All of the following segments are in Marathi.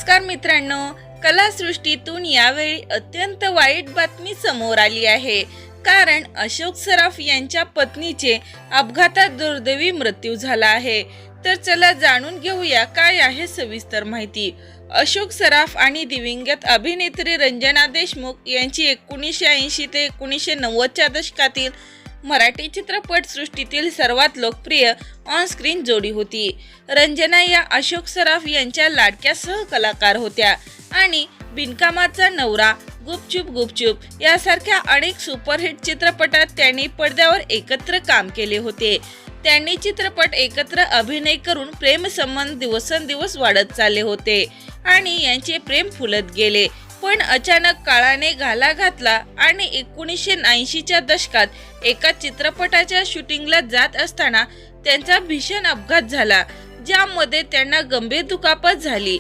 नमस्कार मित्रांनो, कलासृष्टीतून यावेळी अत्यंत वाईट बातमी समोर आली आहे. कारण अशोक सराफ यांच्या पत्नीचे अपघातात दुर्दैवी मृत्यू झाला आहे. तर चला जाणून घेऊया काय आहे सविस्तर माहिती. अशोक सराफ आणि दिवंगत अभिनेत्री रंजना देशमुख यांची 1980 ते 1990च्या दशकातील मराठी चित्रपट सृष्टीतील सर्वात लोकप्रिय ऑन स्क्रीन जोडी होती. रंजना या अशोक सराफ यांच्या लाडक्या सहकलाकार होत्या आणि बिनकामाचा नवरा, गुपचूप गुपचूप यासारख्या अनेक सुपरहिट चित्रपटात त्यांनी पडद्यावर एकत्र काम केले होते. त्यांनी चित्रपट एकत्र अभिनय करून प्रेम संबंध दिवसेंदिवस वाढत चालले होते आणि यांचे प्रेम फुलत गेले. पण अचानक काळाने घाला घातला आणि 1980च्या दशकात एका चित्रपटाच्या शूटिंगला जात असताना त्यांचा भीषण अपघात झाला, ज्यामध्ये त्यांना गंभीर दुखापत झाली.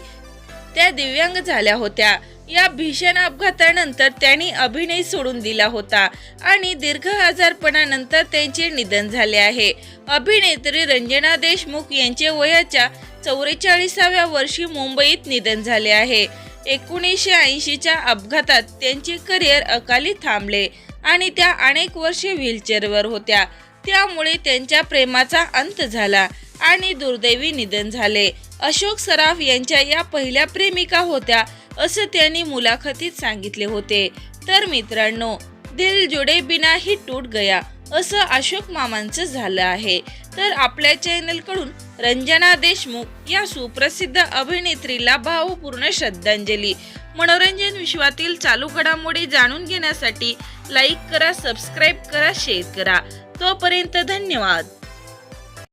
त्या दिव्यांग झाल्या होत्या. या भीषण अपघातानंतर त्यांनी अभिनय सोडून दिला होता आणि दीर्घ आजारपणानंतर त्यांचे निधन झाले आहे. अभिनेत्री रंजना देशमुख यांचे वयाच्या 44व्या वर्षी मुंबईत निधन झाले आहे. 1980च्या अपघातात त्यांचे करिअर अकाली थांबले आणि त्या अनेक वर्षे व्हीलचेअरवर होत्या. त्यामुळे त्यांच्या प्रेमाचा अंत झाला आणि दुर्दैवी निधन झाले. अशोक सराफ यांच्या या पहिल्या प्रेमिका होत्या असं त्यांनी मुलाखतीत सांगितले होते. तर मित्रांनो, दिल जुडे बिना ही टूट गया असं अशोक मामांचं झालं आहे. तर आपल्या चॅनल कडून रंजना देशमुख या सुप्रसिद्ध अभिनेत्रीला भावपूर्ण श्रद्धांजली. मनोरंजन विश्वातील चालू घडामोडी जाणून घेण्यासाठी लाईक करा, सबस्क्राईब करा, शेअर करा. तोपर्यंत धन्यवाद.